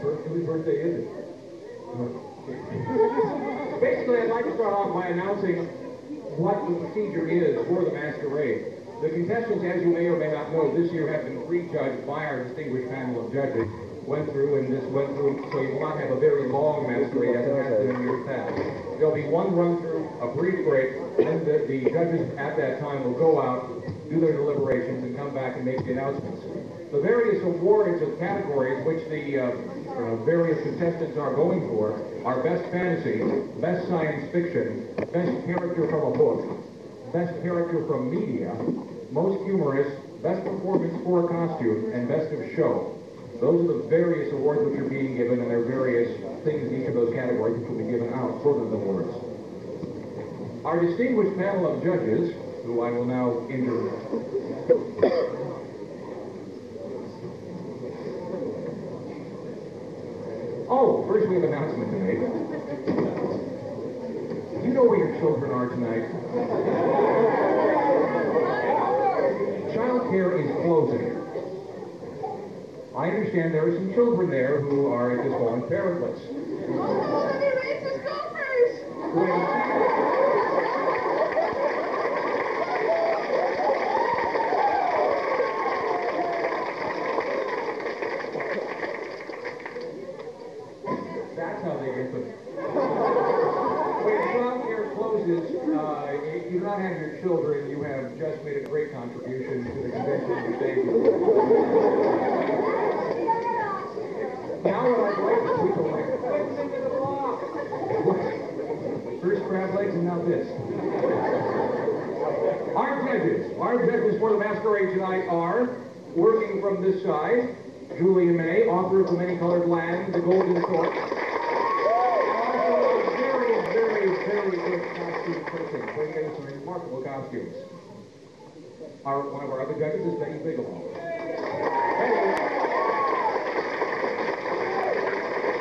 Whose birthday is it? Basically, I'd like to start off by announcing what the procedure is for the Masquerade. The contestants, as you may or may not know, this year have been prejudged by our distinguished panel of judges. Went through, so you will not have a very long Masquerade as it has been in years past. There'll be one run-through, a brief break, and the judges at that time will go out, do their deliberations, and come back and make the announcements. The various awards of categories which the various contestants are going for are Best Fantasy, Best Science Fiction, Best Character from a Book, Best Character from Media, Most Humorous, Best Performance for a Costume, and Best of Show. Those are the various awards which are being given, and there are various things in each of those categories which will be given out for those awards. Our distinguished panel of judges, who I will now introduce. Oh, first we have an announcement to make. Do you know where your children are tonight? Child care is closing. I understand there are some children there who are at this moment parentless. Oh, they raised the scoffers! That's how they get them. When child care closes, if you do not have your children, you have just made a great contribution to the convention of the state. Now what I'd like to do, first crab legs and now this. Our judges for the Masquerade tonight are, working from this side, Julie and May, author of The Many-Colored Land, The Golden Stork. Also a very good costume person, putting together some remarkable costumes. One of our other judges is Betty Bigelow.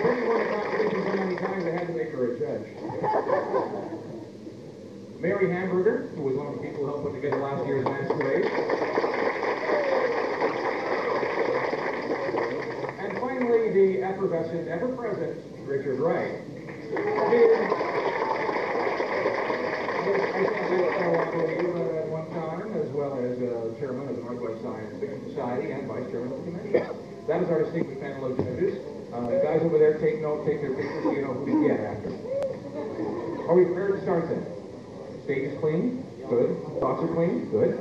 Betty won the competition so many times I had to make her a judge. Mary Hamburger, who was one of the people who helped put together last year's Masquerade. And finally, the effervescent, ever-present Richard Wright. At one time, as well as chairman of the Northwest Science Fiction Society and vice chairman of the convention. That is our distinguished panel of judges. The guys over there take note, take their pictures so you know who to get after. Are we prepared to start then? Stage is clean? Good. Thoughts are clean? Good.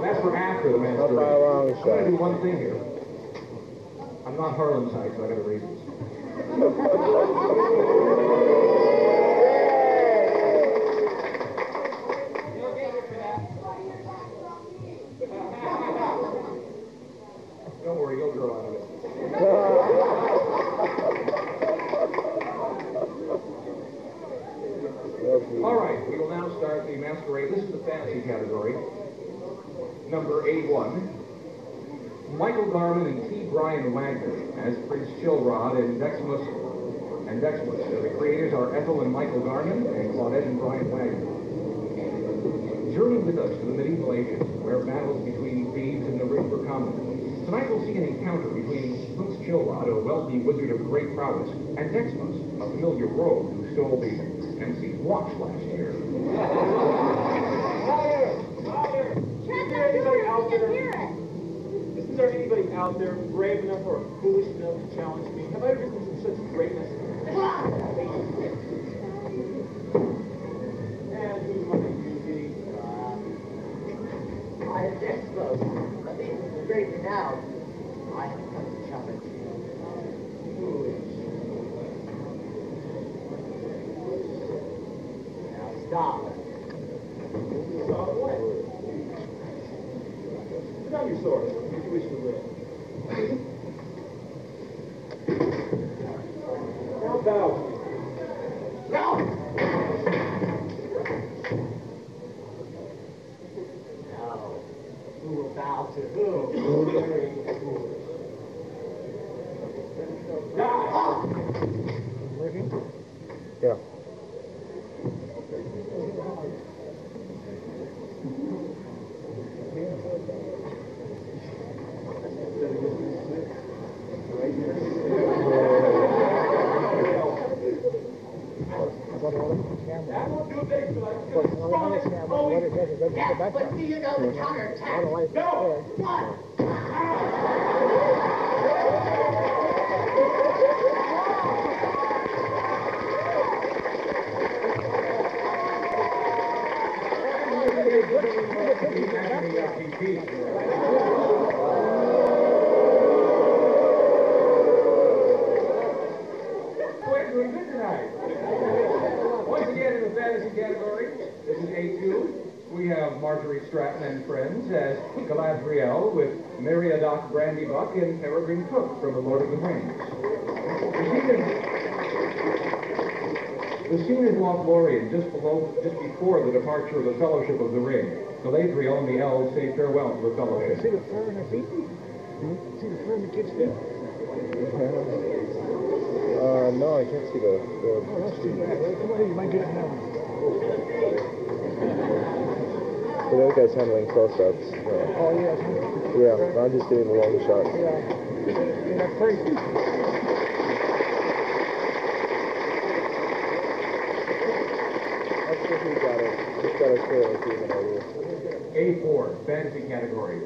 That's for after the Masquerade. I'm going to do one thing here. I'm not Harlem's height, so I got to raise this. Don't worry, you'll grow out of it. All right, we will now start the Masquerade. This is the fantasy category. Number A1. Michael Garman and T. Brian Wagner as Prince Chilrod and Deximus. The creators are Ethel and Michael Garman and Claudette and Brian Wagner. Journey with us to the medieval ages, where battles between thieves and the rich were common. Tonight we'll see an encounter between Prince Chilrod, a wealthy wizard of great prowess, and Deximus, a familiar rogue who stole the MC's watch last year. Isn't there anybody out there brave enough or foolish enough to challenge me? Have I risen from such greatness? And who's my beauty? I am Deximus, but this is great renown. I have come to challenge you. Foolish. Now stop. Stop what? Put down your sword, if you wish to live. Now bow to me. No! No. Who will bow to whom? Very foolish. Die! Yeah. Yes, but do you know the counterattack? Go! What? Doing good tonight. Once again in the fantasy category, this is A2. We have Marjorie Stratton and friends as Galadriel with Meriadoc Brandybuck and Peregrine Took from The Lord of the Rings. The scene is Lothlorien, just before the departure of the Fellowship of the Ring. Galadriel and the elves say farewell to the Fellowship. See the fur in her feet? See the fur in the kid's feet? No, I can't see the... Oh, that's too bad. Well, come on in, you might get it now. The other guy's handling close-ups. Oh, yeah. Yeah, I'm just getting the long shot. Yeah. Yeah, that's crazy. I'll see if he got it. He's got a trail if you have an idea. A4, fantasy category.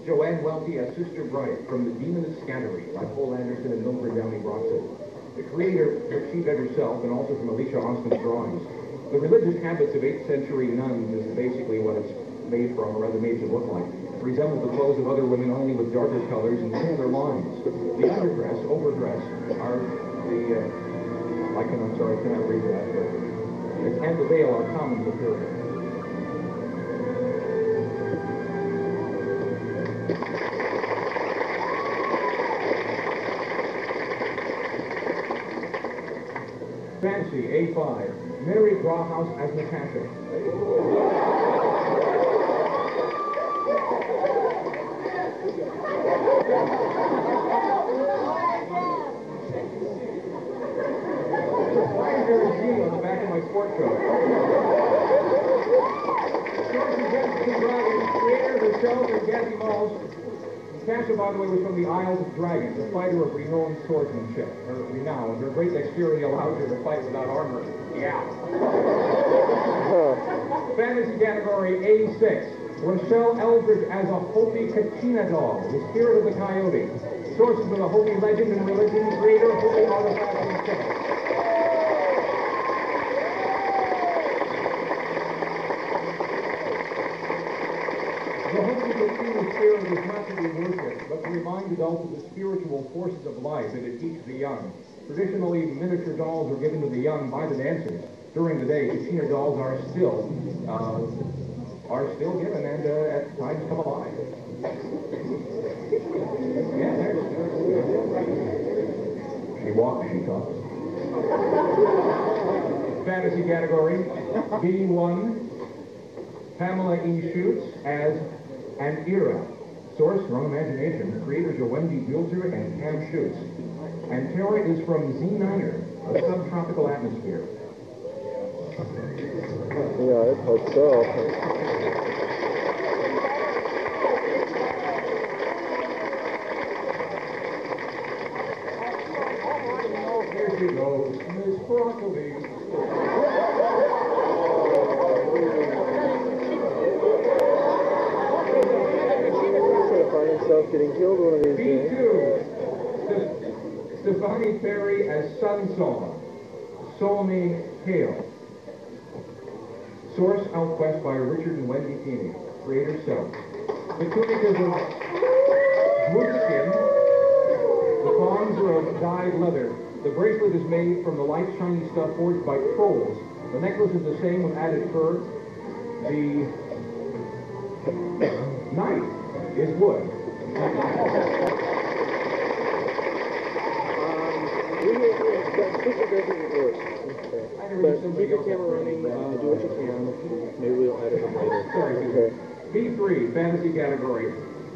Joanne Welty as Sister Bright from The Demon of Scattery by Paul Anderson and Milford Downey Broxton. The creator achieved that herself and also from Alicia Austin's drawings. The religious habits of 8th century nuns is basically what it's made from, or rather made to look like. It resembles the clothes of other women only with darker colors and similar lines. The underdress, overdress, are the, I'm sorry, I cannot read that, but, and the veil are common to the period. Fantasy, A5. Mary Brawhouse as Natasha. Why is there a G on the back of my sport coat? Creator herself and Kathy Malls. Natasha, by the way, was from the Isles of Dragons, a fighter of renowned swordsmanship. Her great dexterity allowed her to fight without armor. Yeah. Fantasy category A6. Rochelle Eldridge as a Hopi Kachina doll, the spirit of the coyote. Sources for the Hopi legend and religion, creator of Hopi artifacts and symbols. The Hopi Kachina spirit is not to be worshipped, but to remind adults of the spiritual forces of life and to teach the young. Traditionally, miniature dolls are given to the young by the dancers. During the day, Kachina dolls are still given and at times come alive. Yeah, there's she walks, she talks. Fantasy category, B1, Pamela E. Schutz as an era. Source, Your Own Imagination. Creators are Wendy Buelter and Pam Schutz. And Tara is from Z9er, a subtropical atmosphere. Yeah, I hope so. Here she goes, Miss Broccoli. Find himself getting killed one of these days. B2, Stefani Perry as Sunsong, Solomon Hale. Source, Outquest by Richard and Wendy Keeney. Creator, Self. The tunic is of moose skin. The thongs are of dyed leather. The bracelet is made from the light shiny stuff forged by trolls. The necklace is the same with added fur. The knife is wood. But keep your camera running, do what you can. Maybe we'll edit them later. Okay. B3, fantasy category.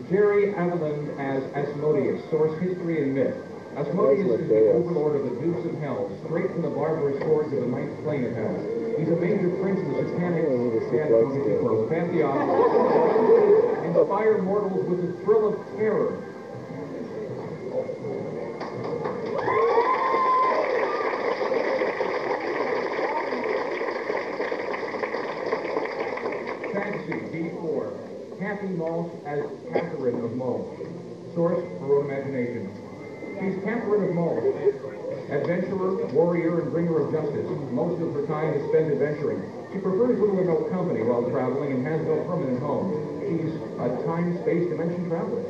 Jerry Aviland as Asmodeus, source history and myth. Asmodeus is the overlord of the Dukes of Hell, straight from the barbarous hordes of the ninth plane of hell. He's a major prince of the satanic pantheon, inspire mortals with the thrill of terror. Source, her own imagination. She's Catherine of Mull, adventurer, warrior, and bringer of justice. Most of her time is spent adventuring. She prefers little or no company while traveling and has no permanent home. She's a time-space dimension traveler.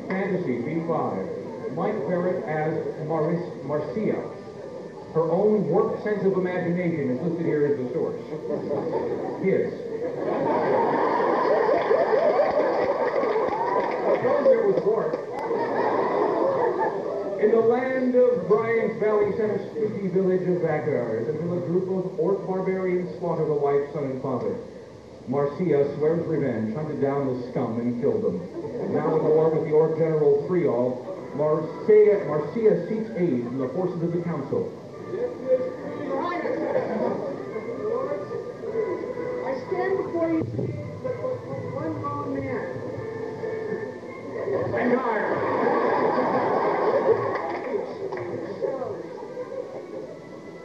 Fantasy, B5. Mike Barrett as Marcia. Her own warped sense of imagination is listed here as the source. His. There was warped. In the land of Bryant's Valley Center sleepy village of Vagar, until a group of orc barbarians slaughtered a wife, son, and father. Marcia swears revenge, hunted down the scum, and killed them. Now in war with the orc general Friol, Marcia seeks aid from the forces of the council. Your Highness, Lords, I stand before you with one wrong man. And higher.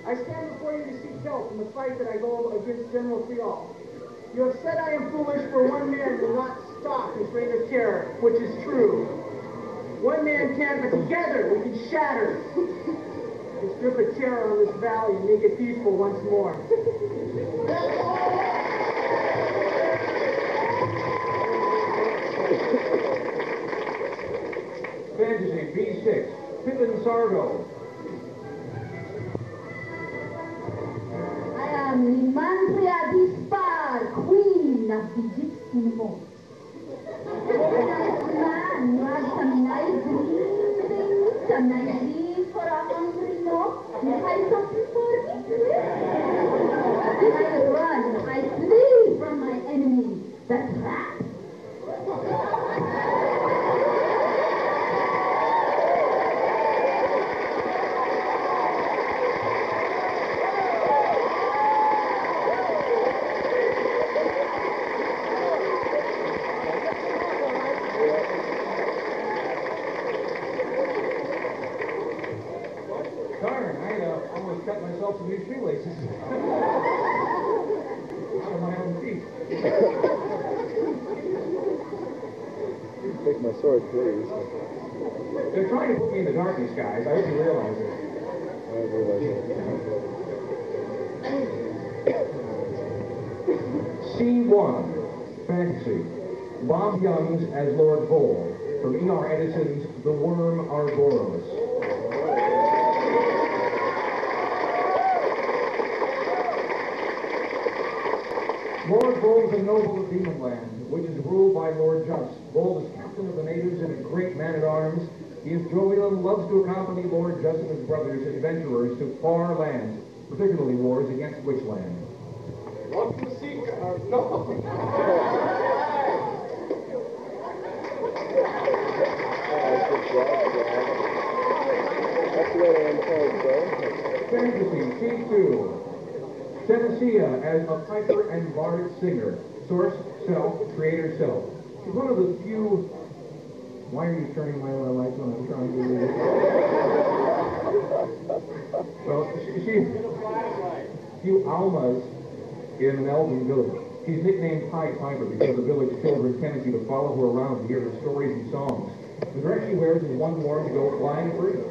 I stand before you to seek help in the fight that I go against General Friol. You have said I am foolish, for one man will not stop his reign of terror, which is true. One man can, but together we can shatter the strip of terror on this valley and make it peaceful once more. Fantasy, B6. Pippin Sargo. I am Limandria Dispar, queen of the Egyptian vault. Man, some nice green things, some nice leaves for a hungry moth. You have something for me? I run, I flee from my enemy, the trap. Cut myself some new shoelaces. Out of my own feet. Take my sword, please. They're trying to put me in the darkness, guys. I hope you realize it. I realize it. C1, Fantasy. Bob Youngs as Lord Vole, from E.R. Edison's The Worm Argoros. Lord Vole is a noble of Demonland, which is ruled by Lord Just. Vole is captain of the natives and a great man-at-arms. He is jovial and loves to accompany Lord Just and his brothers, adventurers, to far lands, particularly wars against which land? Welcome to Sea-Tac. No. That's the way I'm told, so. Fantasy, C2. Senecia as a piper and bard singer. Source, self, creator, self. She's one of the few... Why are you turning my lights when I'm trying to read it? Well, she's few almas in an elven village. She's nicknamed Pied Piper because the village children's tendency to follow her around to hear her stories and songs. The dress she wears is one worn to go flying free.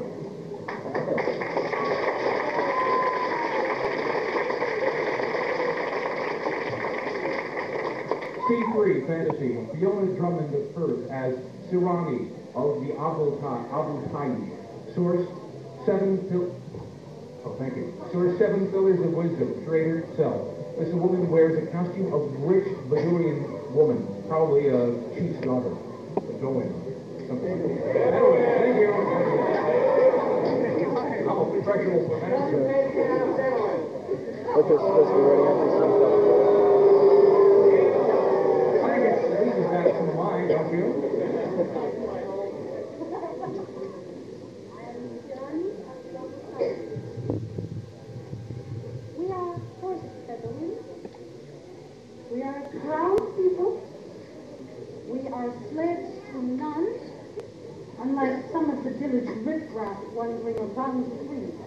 C3 Fantasy, Fiona Drummond of Perth as Sirani of the Abu Tayi. Source, 7 Pillars of Wisdom, Trader Self. This woman wears a costume of rich Bedouin woman, probably a chief's daughter. Bedouin. Something like that. Anyway, thank you. I'm a professional professor. Look, this be ready after some Got some wine, don't you? We are horse Bedouins. We are proud people. We are slaves to none, unlike some of the village riffraff wandering around the streets.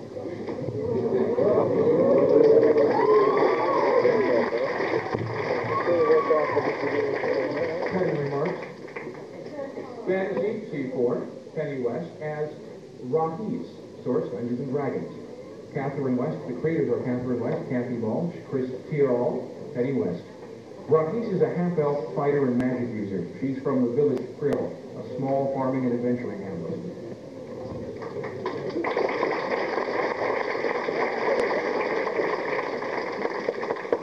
Brockese, source Dungeons and Dragons. Catherine West, the creators are Catherine West, Kathy Mulch, Chris Tyrrell, Penny West. Brockese is a half-elf fighter and magic user. She's from the village Krill, a small farming and adventuring hamlet.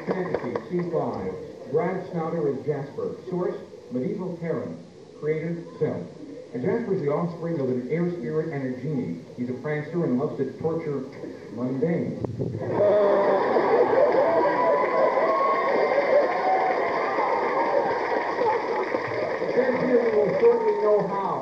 Fantasy, C5. Brad Snouter is Jasper. Source, Medieval Terran. Creator, Self. And Jasper is the offspring of an air spirit and a genie. He's a prankster and loves to torture mundane. Then here we will shortly know how.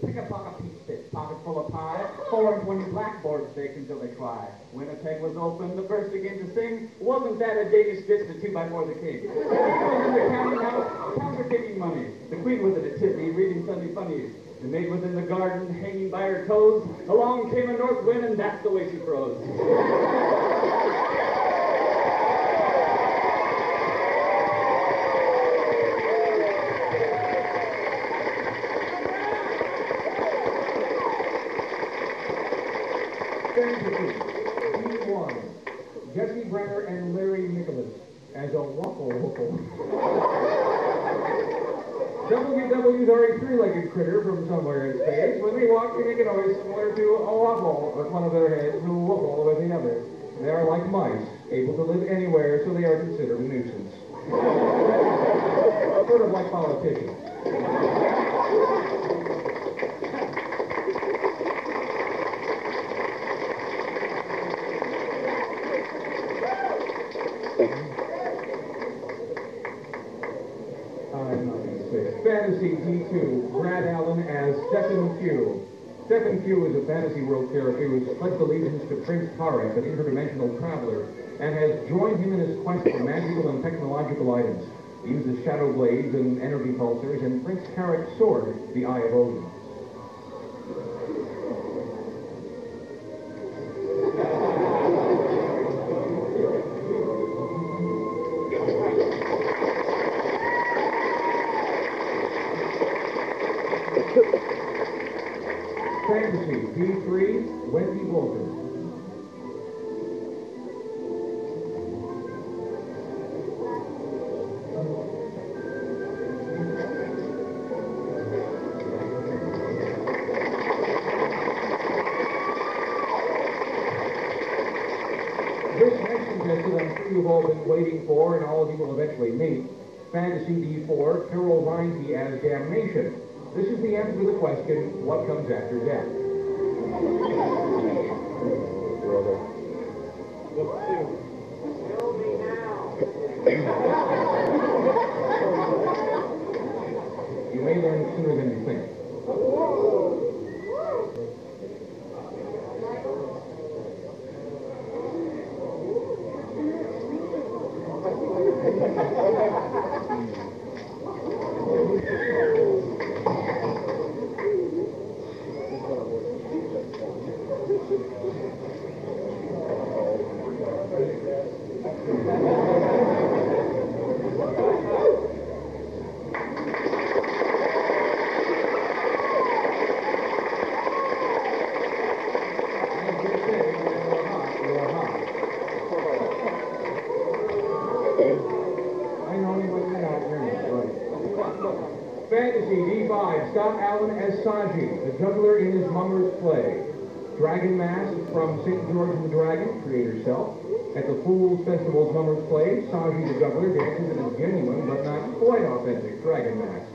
Pick a pocket peach stick, pocket full of pie, 4 and 20 blackboard steak until they cry. When a peg was open, the birds began to sing. Wasn't that a Danish ditch, the 2x4 the king? The was in the counting house, counterfeiting money. The queen was at a tipsy, reading Sunday funnies. The maid was in the garden, hanging by her toes. Along came a north wind, and that's the way she froze. D1. Jesse Brenner and Larry Nicholas as a waffle whoople. WWs are a three-legged critter from somewhere in space. When they walk, they make a noise similar to a waffle with one of their heads who whoople with the other. They are like mice, able to live anywhere, so they are considered a nuisance. Sort of like politicians. Fantasy D2, Brad Allen as Stephen Q. Stephen Q is a fantasy world character who has pledged allegiance to Prince Tarek, an interdimensional traveler, and has joined him in his quest for magical and technological items. He uses shadow blades and energy pulsars and Prince Tarek's sword, the Eye of Odin. Fantasy D3, Wendy Walker. This next contestant I'm sure you've all been waiting for and all of you will eventually meet. Fantasy D4, Carol Reinke as Damnation. This is the answer to the question, what comes after death? Kill me now. You may learn sooner than you think. Fantasy D5, Scott Allen as Saji, the juggler in his mummer's play. Dragon Mask from St. George and the Dragon, creator self. At the Fools Festival's mummer's play, Saji the juggler dances in a genuine but not quite authentic dragon mask.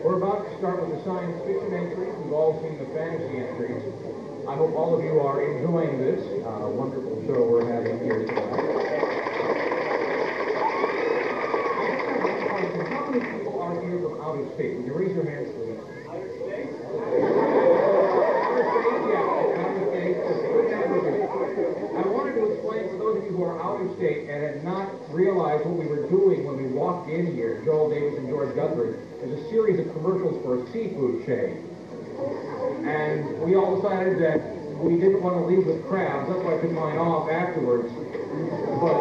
We're about to start with the science fiction entries. We've all seen the fantasy entries. I hope all of you are enjoying this wonderful show we're having here tonight. How many people are here from out of state? Would you raise your hands, please? Outer space? Outer state, yeah. Outer state. Good number of you. I wanted to explain for those of you who are were out of state and had not realized what we were doing when we walked in here, Joel Davis and George Guthrie, there's a series of commercials for a seafood chain. And we all decided that we didn't want to leave with crabs. That's why I took mine off afterwards. But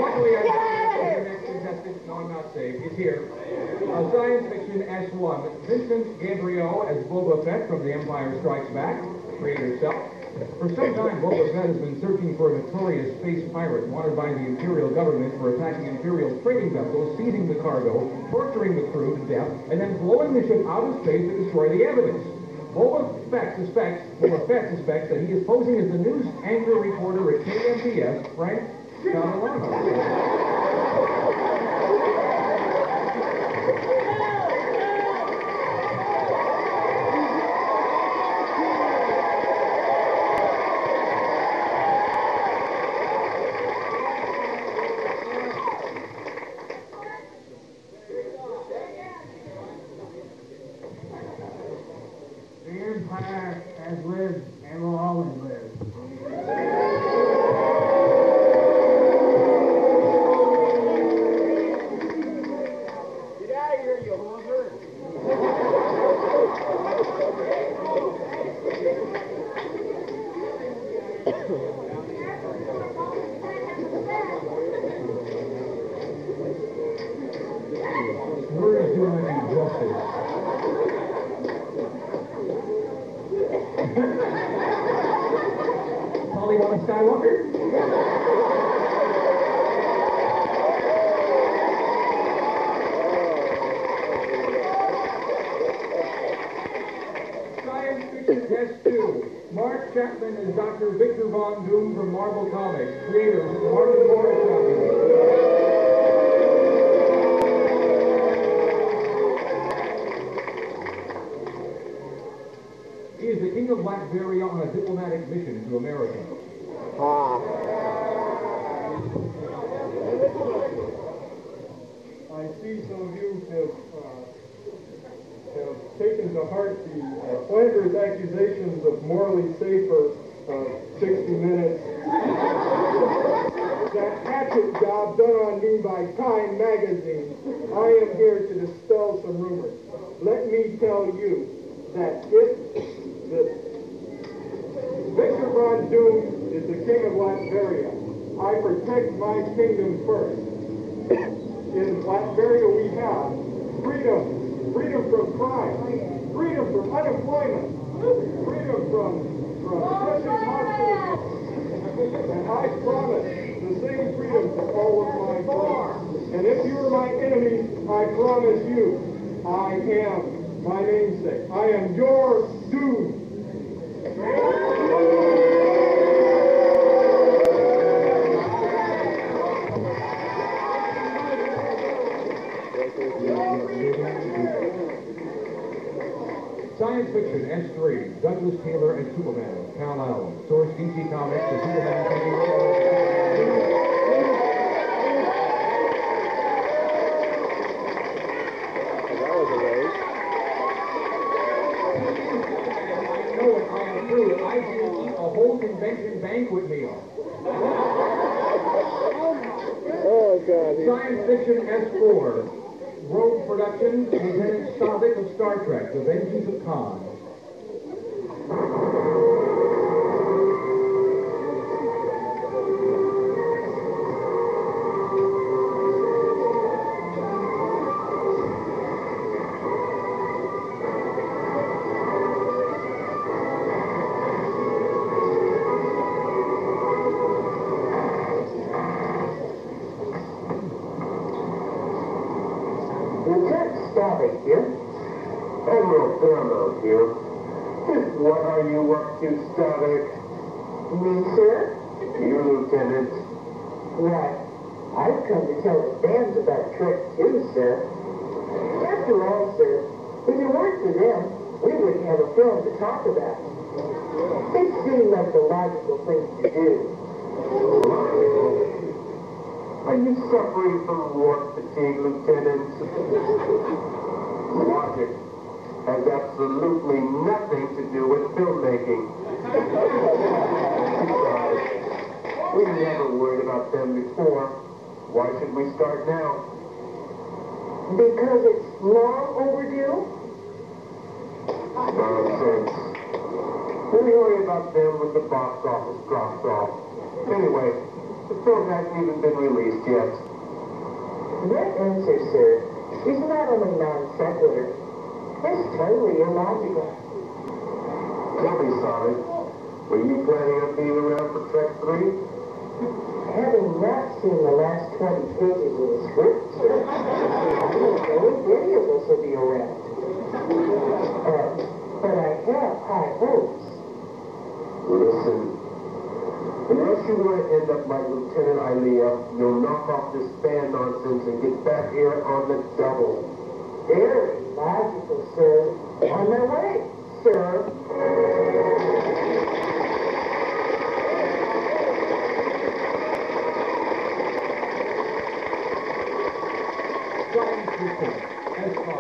luckily, our next contestant, no, I'm not safe, is here. Science Fiction S1, Vincent Gabriel as Boba Fett from The Empire Strikes Back, creator self. For some time, Boba Fett has been searching for a notorious space pirate wanted by the Imperial government for attacking Imperial trading vessels, seizing the cargo, torturing the crew to death, and then blowing the ship out of space to destroy the evidence. Boba Fett suspects that he is posing as the news anchor reporter at KMPS, Frank Catalano. Has lived and will always live. Get out of here, you loser! Words do not do justice. Polly Skywalker? Science Fiction Test 2. Mark Chapman is Dr. Victor Von Doom from Marvel Comics, creator of Martin Norwescon. He is the King of Blackberry on a diplomatic mission to America. I see some of you have taken to heart the slanderous accusations of morally safer 60 Minutes. That hatchet job done on me by Time magazine. I am here to dispel some rumors. Let me tell you that if Victor Von Doom is the king of Latveria, I protect my kingdom first. In Latveria we have freedom, freedom from crime, freedom from unemployment, freedom from crushing hospitals. And I promise the same freedom to all of my friends. And if you're my enemy, I promise you, I am my namesake. I am your doom. Science Fiction S3, Douglas Taylor and Superman, Cal Allen. Source DC Comics, the Superman That was a raise. I know it, I am through. I didn't eat a whole convention banquet meal. Oh, God. Science Fiction S4, Rogue Productions, Lieutenant Starbuck of Star Trek, The Vengeance of Khan. Starbuck here. Admiral Fairmount here. What are you up to, Starbuck? Me, sir? You, Lieutenant. Why, I've come to tell the fans about Trek 2, sir. After all, sir, if it weren't for them, we wouldn't have a film to talk about. It seemed like the logical thing to do. Are you suffering from warp fatigue, Lieutenant? Logic. has absolutely nothing to do with filmmaking. Besides, we never worried about them before. Why should we start now? Because it's long overdue? Nonsense. We worry about them when the box office drops off. Anyway, the film hasn't even been released yet. That answer, sir, is not only non-sequitur, it's totally illogical. Tell me, Sonic, were you planning on being around for Trek 3? Having not seen the last 20 pages of the script, sir, I don't know if any of us will be around. But I have high hopes. Listen, unless you want to end up like Lieutenant Ilea, you'll knock off this fan nonsense and get back here on the double. Very logical, sir. On my way, sir. S5.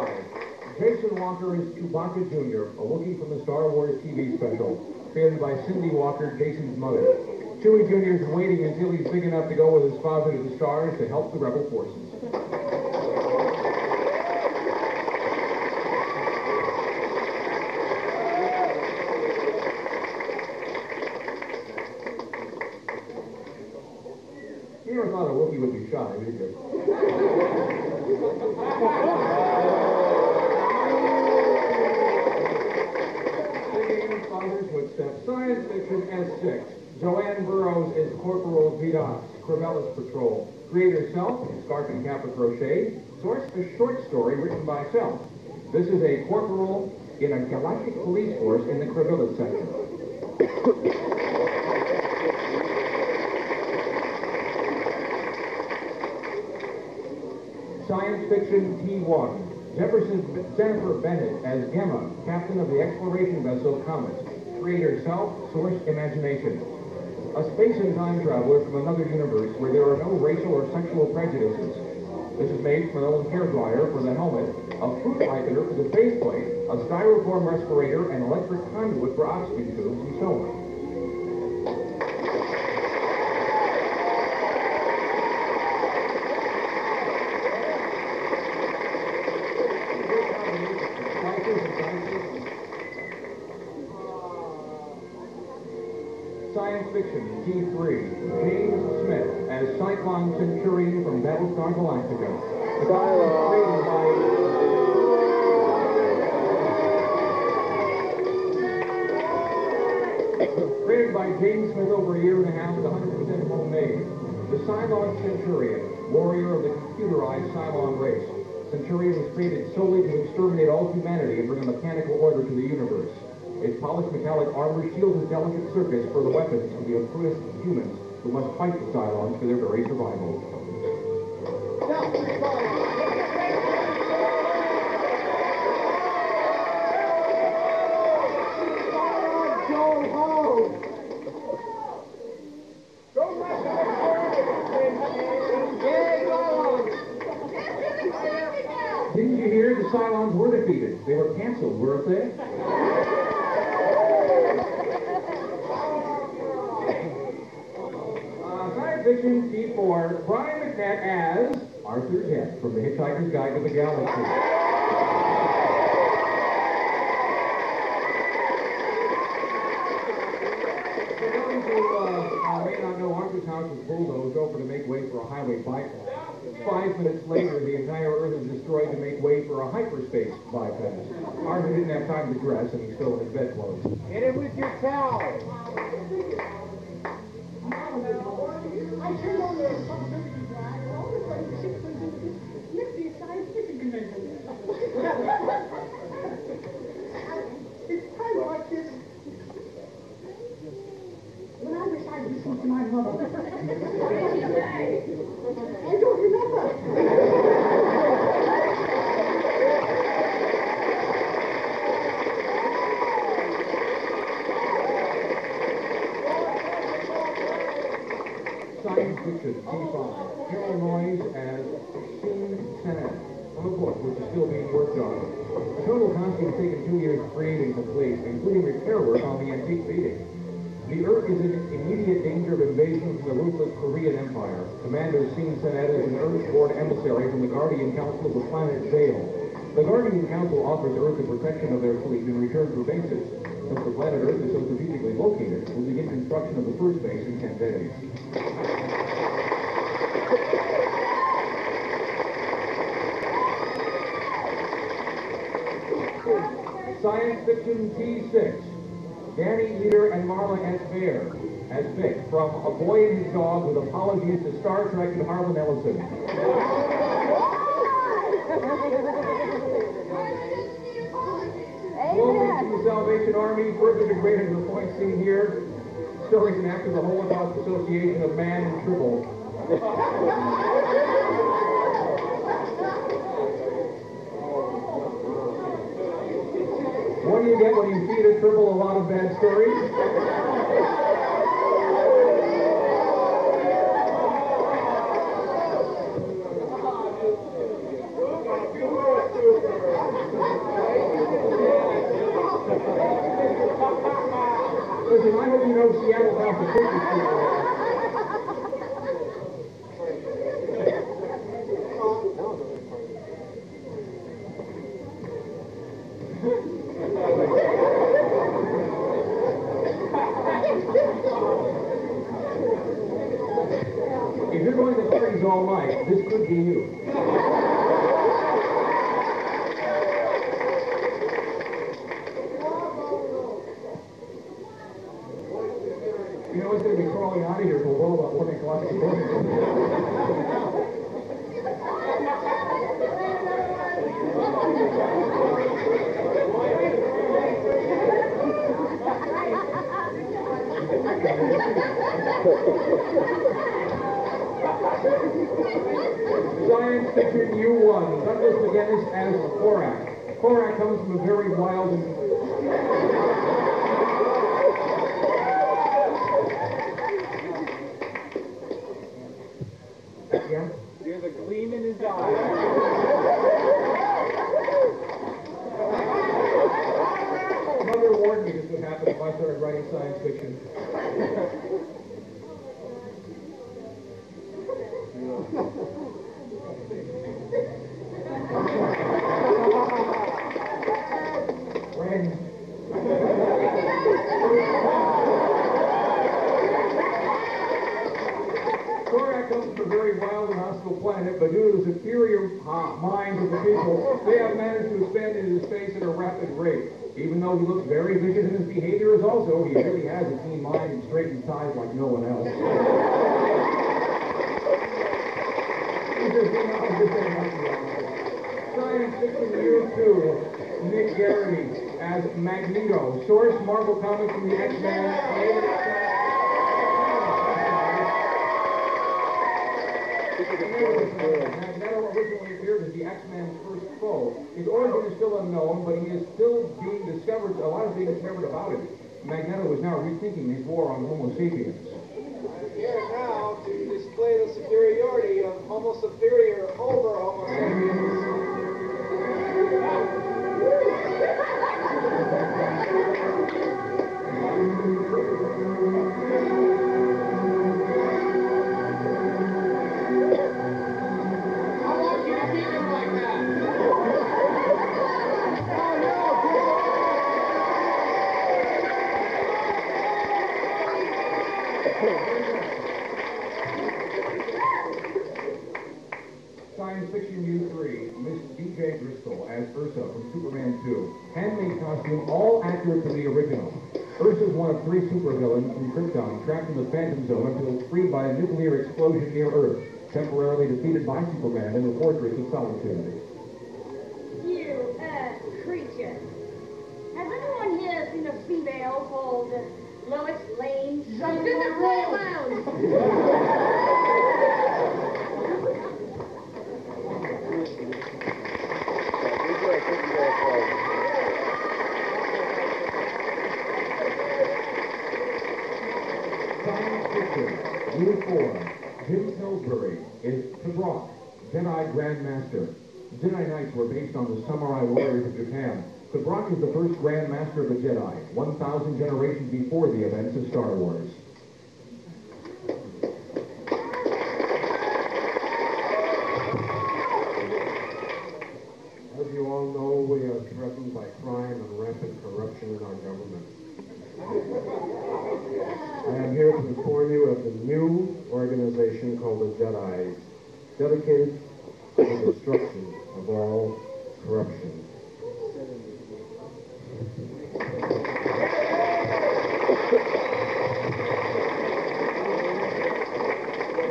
Jason Walker is Chewbacca Jr., a looking from the Star Wars TV special, created by Cindy Walker, Jason's mother. Chewie Jr. is waiting until he's big enough to go with his father to the stars to help the rebel forces. You never thought a Wookiee would be shy, did you? Science Fiction S6. Joanne Burroughs is Corporal Vidas, Corvallis Patrol. Creator Self is Scarf and Kappa Crochet. Source, a short story written by Self. This is a corporal in a galactic police force in the Corvallis section. Science Fiction T1. Jennifer Bennett as Gemma, captain of the exploration vessel Comet. Creator Self, source Imagination. A space and time traveler from another universe where there are no racial or sexual prejudices. This is made from an old hairdryer for the helmet, a fruit ripener for the faceplate, a styrofoam respirator, an electric conduit for oxygen tubes, and so on. Science Fiction T3. James Smith as Cyclone Centurion from Battlestar Galactica. Created by James Smith over a year and a half with 100% homemade. The Cylon Centurion, warrior of the computerized Cylon race. Centurion was created solely to exterminate all humanity and bring a mechanical order to the universe. Its polished metallic armor shields a delicate surface for the weapons of the oppressed humans who must fight the Cylons for their very survival. Didn't you hear? The Cylons were defeated. They were canceled, weren't they? Science Fiction T4, Brian McNett as Arthur Dent from The Hitchhiker's Guide to the Galaxy. For those who may not know, Arthur's house was bulldozed over to make way for a highway bypass. 5 minutes later, the entire Earth is destroyed to make way for a hyperspace bypass. Arthur didn't have time to dress, and he's still in his bedclothes. Hit it with your towel. I turned on the possibility flag, and all of a sudden the ship turns into this nifty science fiction convention. It's times like this when I wish I'd listened to my mother. I don't remember. Science Fiction T5. Carol Noyes as Sheen Senet. from a book which is still being worked on. The total cost has taken 2 years to create and complete, including repair work on the antique beating. The Earth is in immediate danger of invasion from the ruthless Korean Empire. Commander Seen Senet is an Earth-born emissary from the Guardian Council of the planet Vale. The Guardian Council offers Earth the protection of their fleet in return for bases. Since the planet Earth is so strategically located, we'll begin construction of the first base in 10 days. Science Fiction T6. Danny Leader and Marla S. Bear as Vic from A Boy and His Dog with apologies to Star Trek and Harlan Ellison. Welcome to the Salvation Army, further degraded to the point seen here. Stories and after the Holocaust Association of Man and Tribble. What do you get when you feed a tribble a lot of bad stories? Listen, I hope you know Seattle has the quickest people. If you're going to parties all night, this could be you. You know, it's going to be crawling out of here till well about 1 o'clock in the morning. Science Fiction U1, Douglas McGinnis as Korak. Korak comes from a very wild and... Yeah? There's a gleam in his eye. Mother warned me this would happen if I started writing science fiction. Friends. Korak comes from a very wild and hostile planet, but due to the superior minds of the people, they have managed to expand into space at a rapid rate. Even though he looks very vicious in his behavior, he really has a keen mind and straightens ties like no one else. Science Fiction U2, Nick Garrity as Magneto. Source, Marvel Comics from the X-Men. Magneto originally appeared as the X-Men's first foe. His origin is still unknown, but he is still being discovered, a lot is being discovered about him. Magneto is now rethinking his war on Homo sapiens. I'm here now to display the superiority of Homo superior over Homo sapiens. Science Fiction U3, Miss D.J. Driscoll as Ursa from Superman 2. Handmade costume, all accurate to the original. Ursa is one of 3 supervillains from Krypton, trapped in the Phantom Zone until freed by a nuclear explosion near Earth, temporarily defeated by Superman in the Fortress of Solitude. You, creature. Has anyone here seen a female called Lois Lane? She's in the Royal Lounge. U4, Jim Pillsbury is Tabrock, Jedi Grandmaster. Jedi Knights were based on the samurai warriors of Japan. The Brock is the first Grand Master of the Jedi, 1,000 generations before the events of Star Wars. As you all know, we are threatened by crime and rampant corruption in our government. I am here to inform you of the new organization called the Jedis, dedicated to the destruction of all corruption.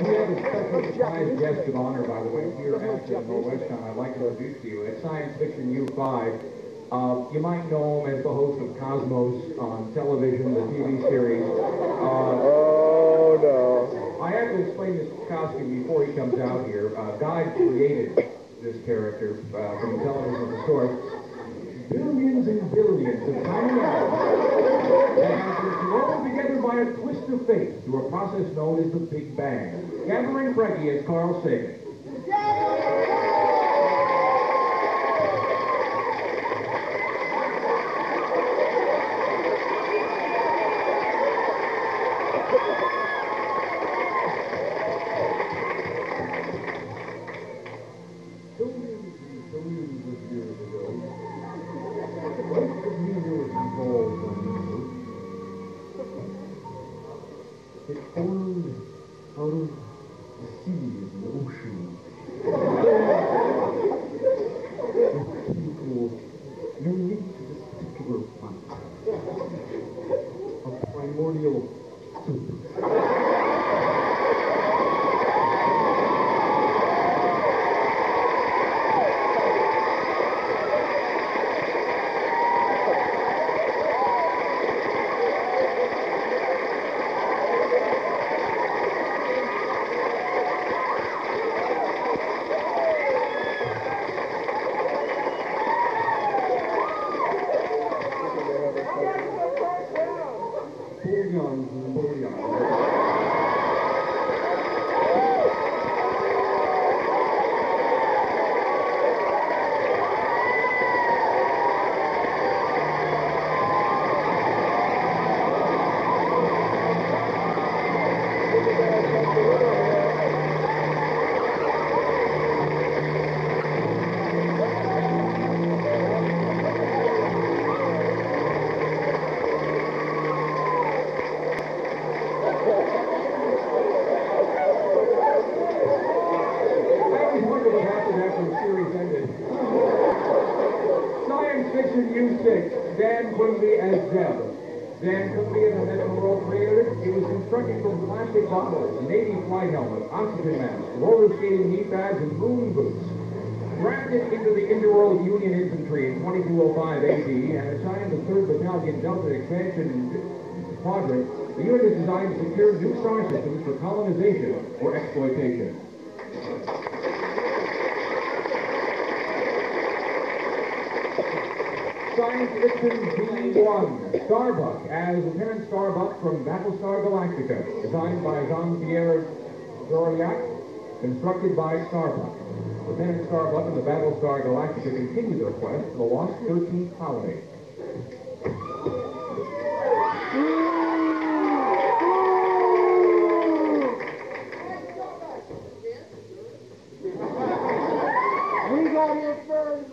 We have a special surprise guest of honor, by the way, here at Norwescon. I'd like to introduce to you. It's Science Fiction U5. You might know him as the host of Cosmos on television, the TV series. Oh, no. I have to explain this costume before he comes out here. God created this character from television to source. Billions and billions of tiny atoms that have been thrown together by a twist of fate through a process known as the Big Bang. Gathering Frankie as Carl Sagan. Billions and billions of years ago, most of universe evolved on this earth. It formed out of the seas and oceans. With chemical unique to this particular planet. A primordial soup. Bouillons and bouillons. Dan Quimby as Zeb. Dan Quimby is a medical role creator. He was constructed from plastic bottles, Navy flight helmet, oxygen mask, roller skating knee pads, and moon boots. Drafted into the Interworld Union Infantry in 2205 AD and assigned the 3rd Battalion Delta Expansion Squadron, the unit is designed to secure new star systems for colonization or exploitation. Science Fiction V1, Starbuck, as Lieutenant Starbuck from Battlestar Galactica, designed by Jean-Pierre Doriac, constructed by Starbuck. Lieutenant Starbuck and the Battlestar Galactica continue their quest for the lost 13th colony. We got here first.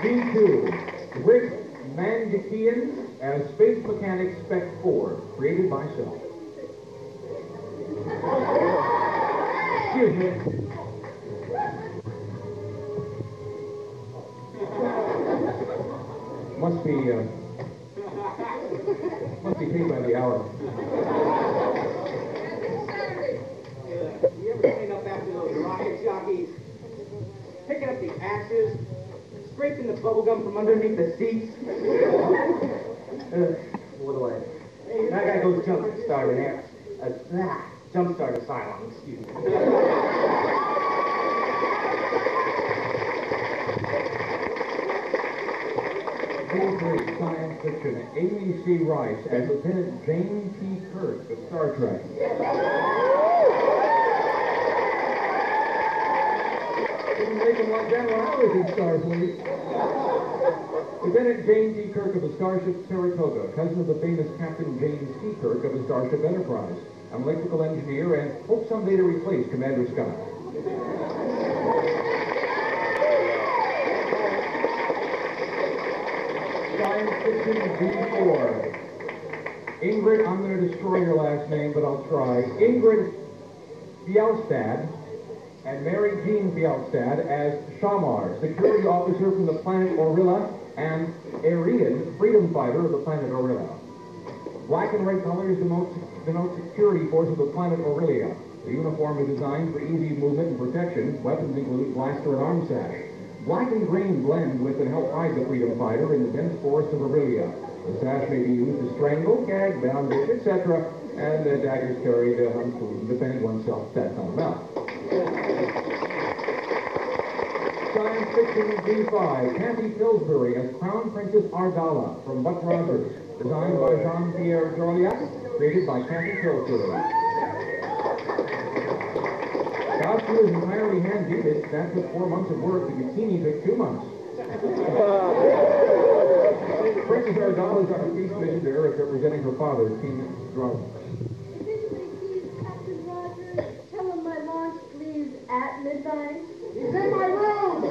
V2, Rick Mandikian as Space Mechanic Spec 4, created by Self. Excuse me. Must be paid by the hour. You ever clean up after those rocket jockeys? Picking up the ashes, scraping the bubblegum from underneath the seats. What do I... Hey, that guy goes jump start in jump start asylum, excuse me. D3, science fiction, Amy C. Rice as Lieutenant Jane T. Kirk of Star Trek. Didn't make them like that when I was in Starfleet. Lieutenant Jane T. Kirk of the Starship Saratoga, cousin of the famous Captain James T. Kirk of the Starship Enterprise. I'm an electrical engineer and hope someday to replace Commander Scott. Science fiction D4. Ingrid, I'm going to destroy your last name, but I'll try. Ingrid Fjellstad and Mary Jean Fjellstad as Shamar, security officer from the planet Orilla, and Arian, freedom fighter of the planet Orilla. Black and red colors denote security force of the planet Aurelia. The uniform is designed for easy movement and protection. Weapons include blaster and arm sash. Black and green blend with and help hide the freedom fighter in the dense forest of Aurelia. The sash may be used to strangle, gag, bandage, etc., and the daggers carried to defend oneself. That's not enough. Science fiction D5, Kathy Pillsbury as Crown Princess Ardala from Buck Rogers. Designed by Jean-Pierre Joliat, created by Kathy Pillsbury. Costume is entirely hand-knitted. That took 4 months of work. The bikini took 2 months. Princess Ardala is our feast visitor representing her father, King Drum. If anybody sees Captain Rogers, tell him my launch leaves at midnight. He's in my room!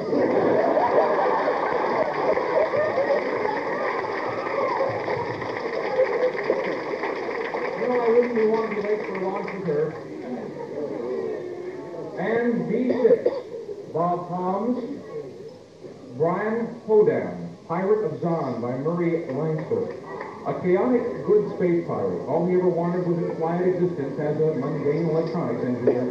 You know, I wouldn't be wanting to be late for launch with her. And D6, Bob Palms, Brian Hodam, Pirate of Zon by Murray Langsford. A chaotic, good space pirate. All he ever wanted was a quiet existence as a mundane electronics engineer.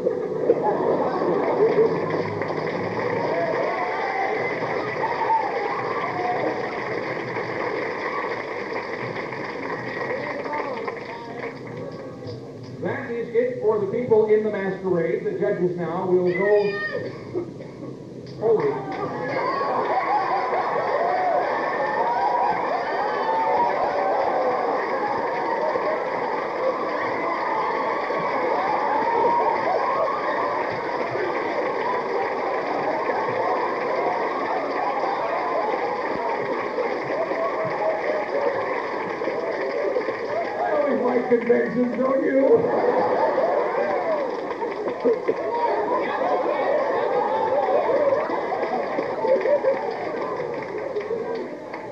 That is it for the people in the masquerade. The judges now will go... Holy... Conventions, don't you?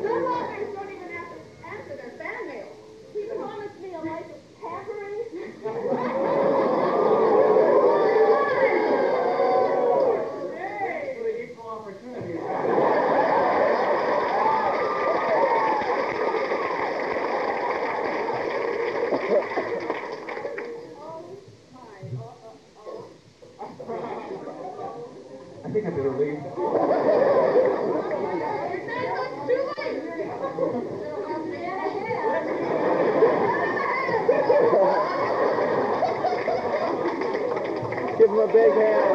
Some authors don't even have to answer their fan mail. He promised me a life of pampering. Hey, for the equal opportunity. I think I better leave. Give him a big hand.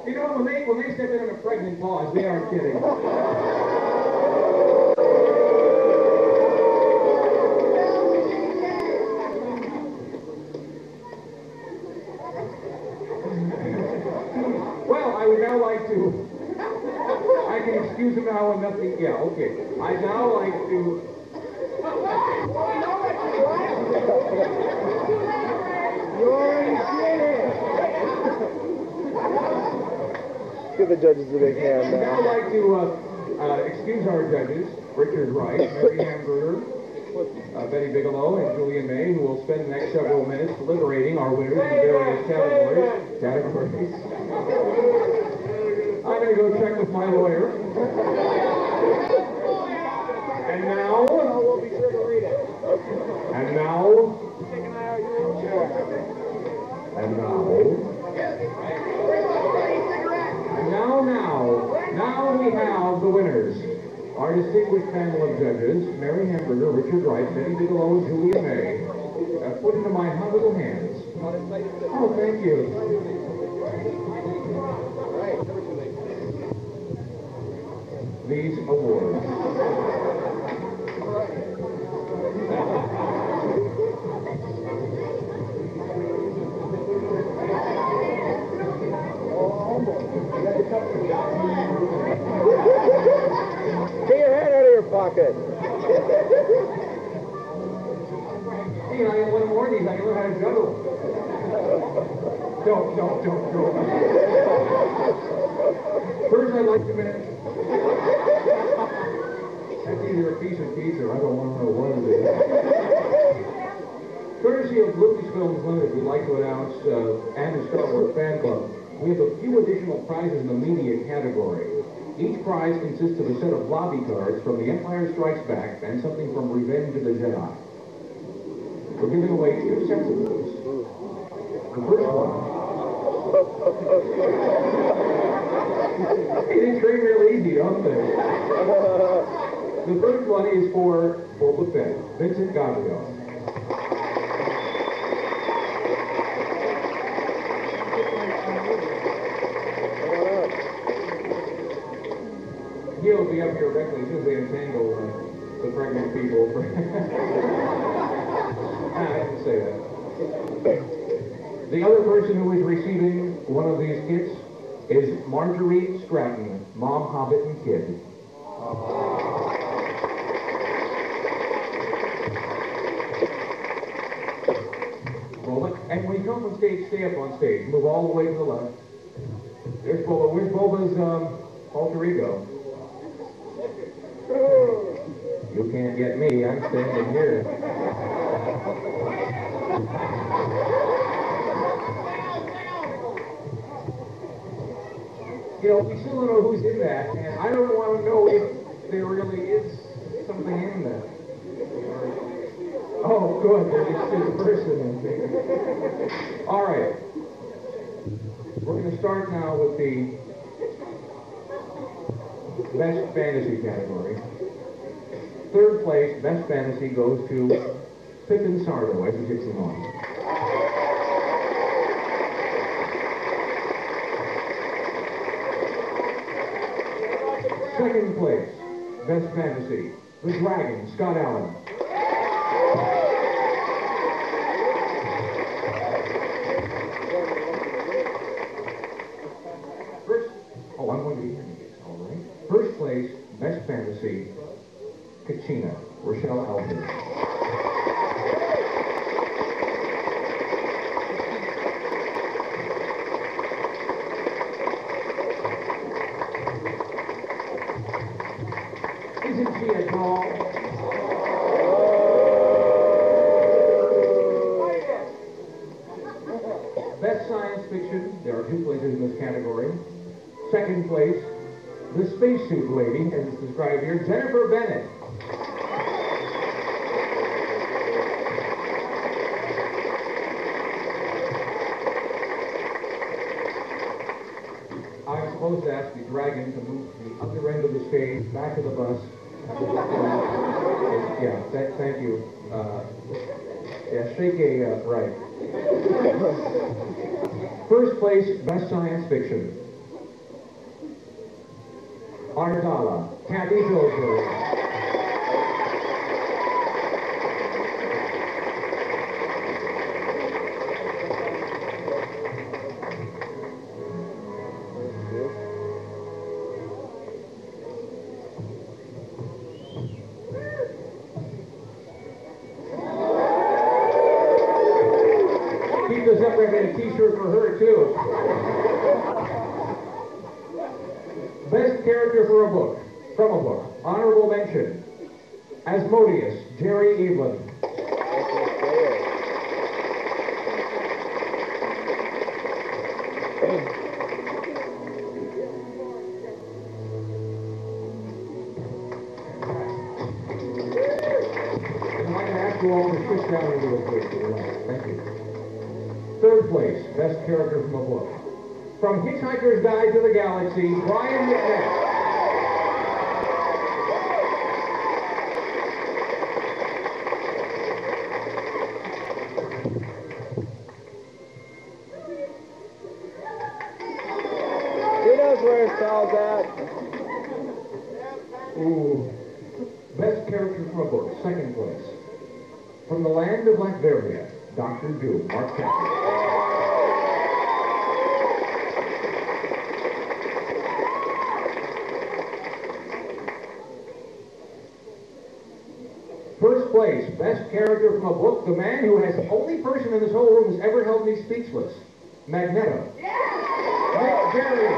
You know, when they step in on a pregnant pause, they aren't kidding. Well, I would now like to... I can excuse him now and nothing... Yeah, okay. I'd now like to... Give the judges a big hand I'd now now. like to excuse our judges, Richard Wright, Mary Hamburger, Betty Bigelow, and Julian May, who will spend the next several minutes deliberating our winners in various categories. I'm going to go check with my lawyer. And now... We'll be sure to read it. And now... Take an eye out your own chair. And now... Now we have the winners. Our distinguished panel of judges, Mary Hamburger, Richard Wright, Betty Bigelow, and Julia May. put into my humble hands. Oh, thank you. These awards. Get your hand out of your pocket. Hey, I got one more of these. I can learn how to juggle. Don't. First, I'd like to mention. That's either a piece of pizza or I don't want to know what it is. Courtesy of Lucasfilms Limited, we'd like to announce, and the Star Wars Fan Club, we have a few additional prizes in the media category. Each prize consists of a set of lobby cards from The Empire Strikes Back and something from Revenge of the Jedi. We're giving away 2 sets of those. The first one. They train real easy, don't they? The first one is for Boba Fett, Vincent Gabriel. He'll be up here eventually as soon as they entangle the pregnant people. I didn't say that. The other person who is receiving one of these kits is Marjorie Stratton, Mom, Hobbit, and Kid. And when you come from stage, stay up on stage. Move all the way to the left. There's Boba. Where's Boba's alter ego? You can't get me. I'm standing here. You know, we still don't know who's in that, and I don't want to know if there really is something in that. Oh, good. There's a person in there. All right. We're going to start now with the Best Fantasy category. Third place, Best Fantasy, goes to Pippin Sardo as he gets him on. Second place, Best Fantasy, The Dragon, Scott Allen. I'm going to be hearing this, all right. First place, Best Fantasy, Kachina, Rochelle Alvin. Isn't she a doll? Best Science Fiction, there are 2 places in this category. Second place, the spacesuit lady, as it's described here, Jennifer Bennett. I'm supposed to ask the dragon to move to the other end of the stage, back of the bus. Yeah, thank you. Yeah, shake a right. First place, Best Science Fiction. Ardala, Kathy Pillsbury. Keep this up, we're going to get a t-shirt for her, too. Best character for a book, from a book. Honorable mention, Asmodeus, Jerry Evelyn. And I'm going to ask you all to push down into a place. Thank you. Third place, best character from a book. From Hitchhiker's Guide to the Galaxy, Brian McNabb. where his towel's at. Ooh. Best character from a book, second place. From the land of Latveria, Dr. Doom, Mark Captions. First place, best character from a book, the man who has the only person in this whole room who's ever held me speechless, Magneto. Nick Jerry.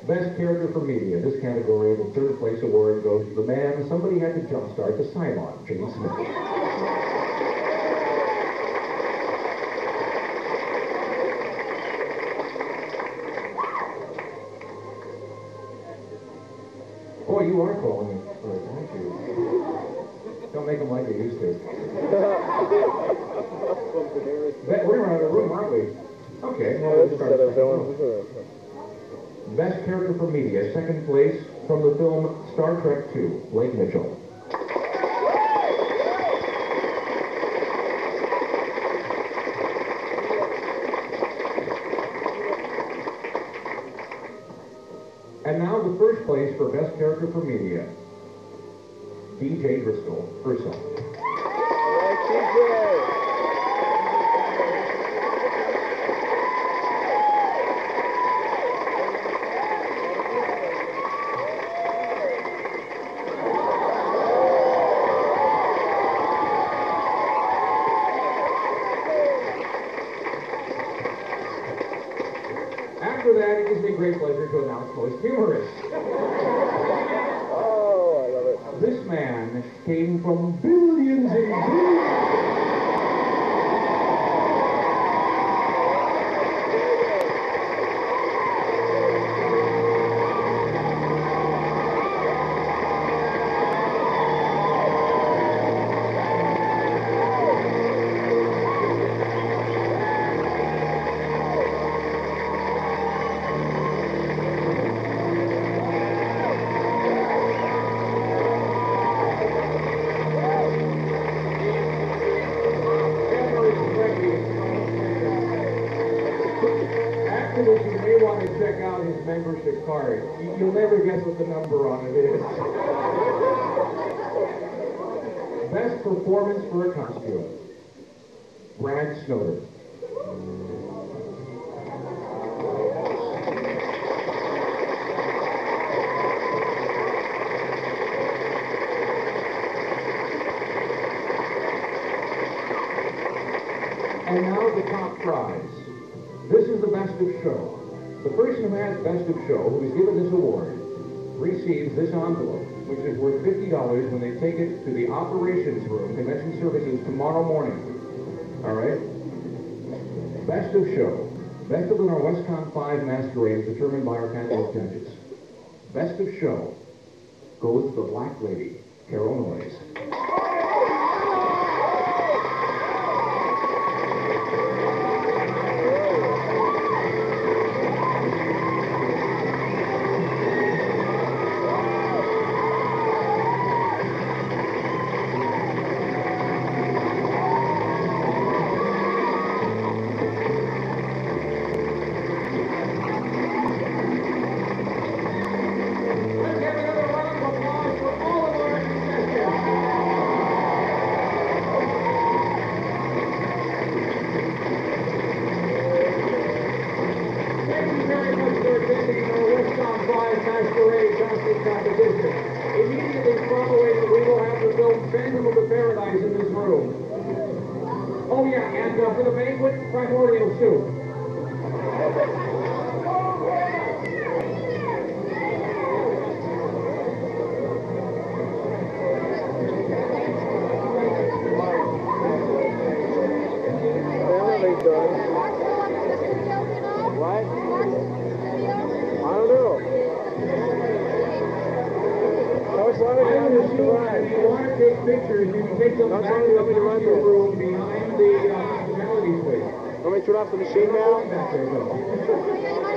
Best character for media. This category, the third place award goes to the man somebody had to jumpstart the Cylon, James Smith. Boy, you are calling it first, aren't you? Don't make them like they used to. We're out of the room, aren't we? Okay. Best character for media, second place from the film Star Trek II, Blake Mitchell. And now the first place for best character for media, DJ Driscoll, Ursa. After that, it gives me great pleasure to announce most humorous. Oh, I love it. This man came from billions and billions. Afterwards, you may want to check out his membership card. You'll never guess what the number on it is. Best performance for a costume, Brad Snowden. And now the top prize. This is the best of show. The person who has best of show, who is given this award, receives this envelope, which is worth $50 when they take it to the operations room, convention services, tomorrow morning. All right? Best of show. Best of the Norwescon 5 Masquerade is determined by our panel of judges. Best of show goes to the Black Lady, Carol Noyes. Masquerade costume competition. Immediately following, we will have the film Phantom of the Paradise in this room. Oh yeah, and for the banquet, primordial soup. What? I don't know. How much longer do you want us to run? If you want to take pictures, you can take them back to the costume room behind the hospitality suite. Want me to turn off the machine now? Back there, though.